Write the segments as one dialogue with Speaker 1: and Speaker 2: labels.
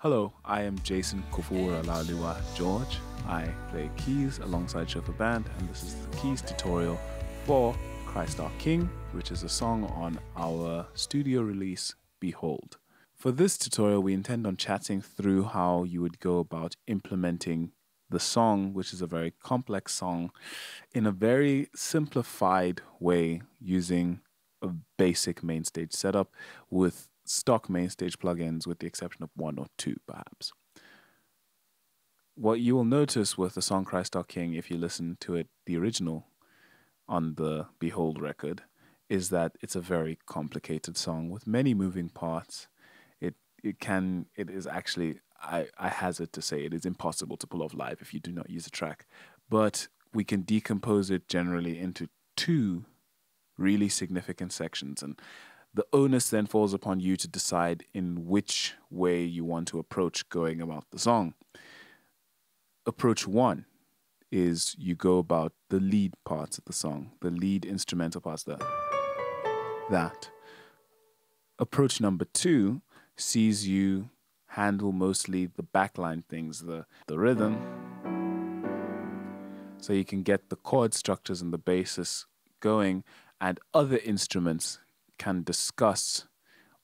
Speaker 1: Hello, I am Jason Kufur George. I play keys alongside ShofarBand, and this is the keys tutorial for Christ Our King, which is a song on our studio release, Behold. For this tutorial, we intend on chatting through how you would go about implementing the song, which is a very complex song, in a very simplified way using a basic main stage setup with stock main stage plugins, with the exception of one or two, perhaps. What you will notice with the song Christ Our King, if you listen to it, the original, on the Behold record, is that it's a very complicated song with many moving parts. It is actually, I hazard to say, it is impossible to pull off live if you do not use a track. But we can decompose it generally into two really significant sections, and the onus then falls upon you to decide in which way you want to approach going about the song. Approach one is you go about the lead parts of the song, the lead instrumental parts, that. Approach number two sees you handle mostly the backline things, the rhythm, so you can get the chord structures and the basis going, and other instruments can discuss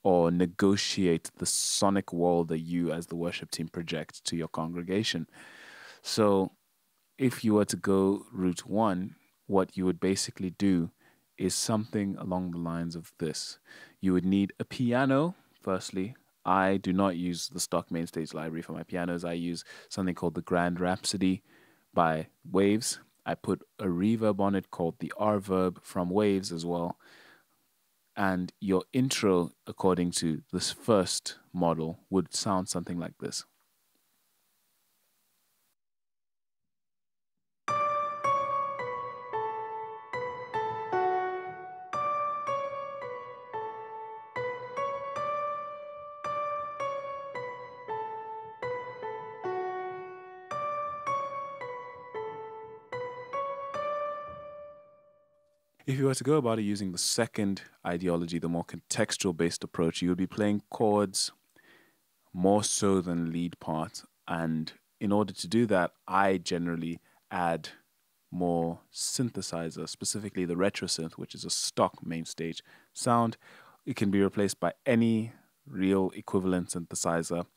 Speaker 1: or negotiate the sonic wall that you as the worship team project to your congregation. So if you were to go route one, what you would basically do is something along the lines of this. You would need a piano, firstly. I do not use the stock main stage library for my pianos. I use something called the Grand Rhapsody by Waves. I put a reverb on it called the R-Verb from Waves as well. And your intro, according to this first model, would sound something like this. If you were to go about it using the second ideology, the more contextual-based approach, you would be playing chords more so than lead parts. And in order to do that, I generally add more synthesizer, specifically the retro synth, which is a stock main stage sound. It can be replaced by any real equivalent synthesizer.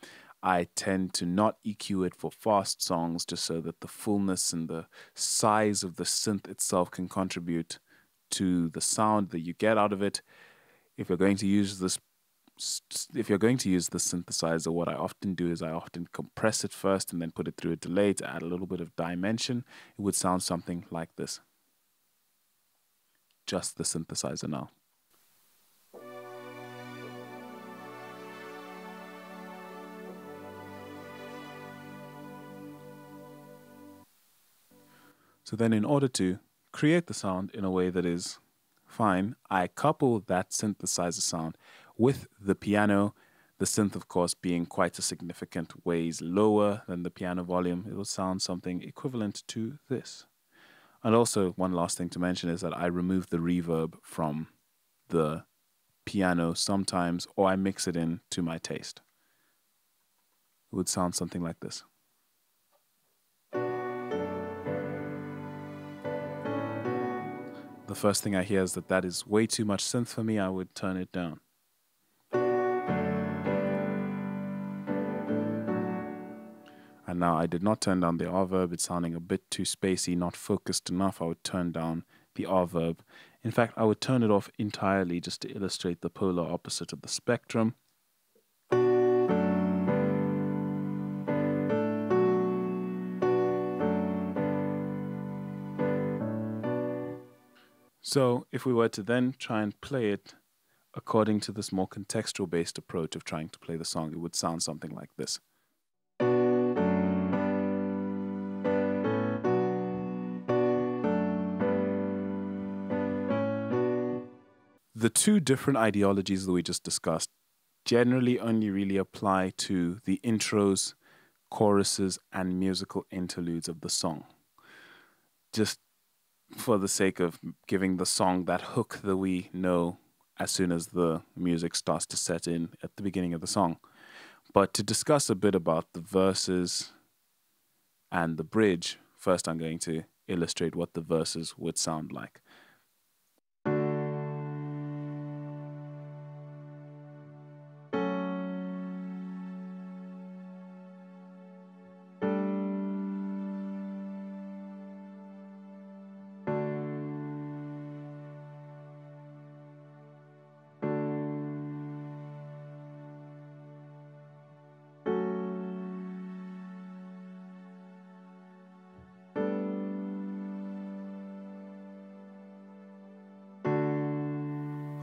Speaker 1: I tend to not EQ it for fast songs, just so that the fullness and the size of the synth itself can contribute to the sound that you get out of it. If you're going to use the synthesizer, what I often do is I often compress it first and then put it through a delay to add a little bit of dimension. It would sound something like this. Just the synthesizer now. So then, in order to create the sound in a way that is fine, I couple that synthesizer sound with the piano, the synth, of course, being quite a significant ways lower than the piano volume. It will sound something equivalent to this. And also, one last thing to mention is that I remove the reverb from the piano sometimes, or I mix it in to my taste. It would sound something like this. The first thing I hear is that is way too much synth for me. I would turn it down. And now I did not turn down the R-Verb. It's sounding a bit too spacey, not focused enough. I would turn down the R-Verb. In fact, I would turn it off entirely just to illustrate the polar opposite of the spectrum. So if we were to then try and play it according to this more contextual-based approach of trying to play the song, it would sound something like this. The two different ideologies that we just discussed generally only really apply to the intros, choruses, and musical interludes of the song. Just for the sake of giving the song that hook that we know as soon as the music starts to set in at the beginning of the song. But to discuss a bit about the verses and the bridge, first I'm going to illustrate what the verses would sound like.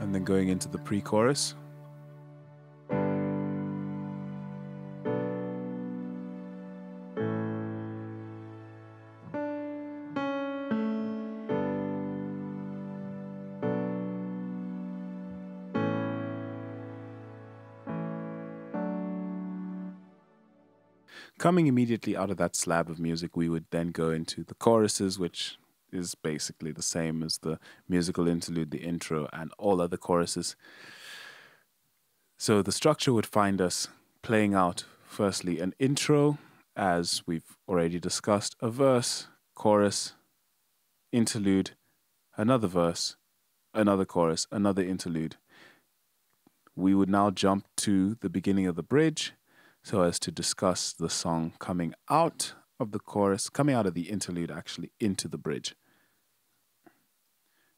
Speaker 1: And then going into the pre-chorus. Coming immediately out of that slab of music, we would then go into the choruses, which is basically the same as the musical interlude, the intro, and all other choruses. So the structure would find us playing out, firstly, an intro, as we've already discussed, a verse, chorus, interlude, another verse, another chorus, another interlude. We would now jump to the beginning of the bridge so as to discuss the song coming out of the chorus, coming out of the interlude actually into the bridge.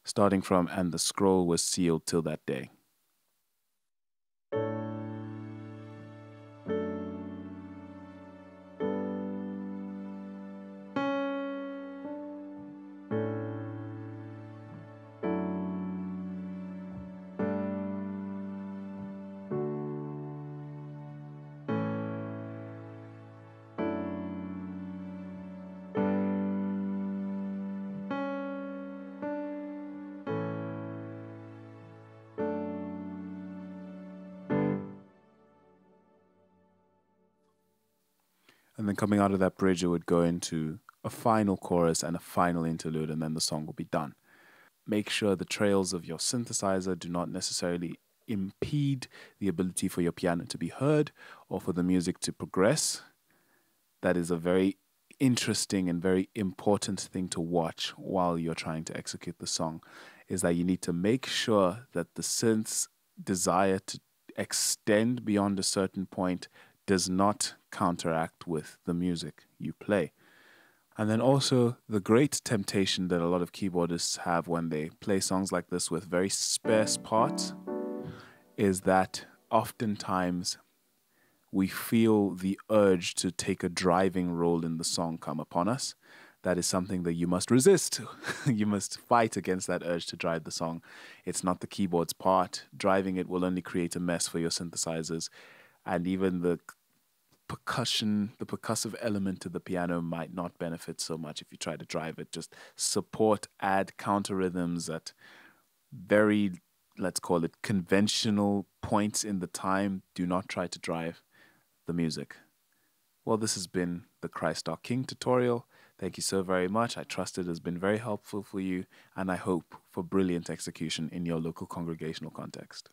Speaker 1: Starting from, and the scroll was sealed till that day. And then coming out of that bridge, it would go into a final chorus and a final interlude, and then the song will be done. Make sure the trails of your synthesizer do not necessarily impede the ability for your piano to be heard or for the music to progress. That is a very interesting and very important thing to watch while you're trying to execute the song, is that you need to make sure that the synth's desire to extend beyond a certain point does not counteract with the music you play. And then also the great temptation that a lot of keyboardists have when they play songs like this with very sparse parts is that oftentimes we feel the urge to take a driving role in the song come upon us. That is something that you must resist. You must fight against that urge to drive the song. It's not the keyboard's part. Driving it will only create a mess for your synthesizers. And even the percussion, the percussive element to the piano might not benefit so much if you try to drive it. Just support, add counter rhythms at very, let's call it, conventional points in the time. Do not try to drive the music. Well, this has been the Christ Our King tutorial. Thank you so very much. I trust it has been very helpful for you, and I hope for brilliant execution in your local congregational context.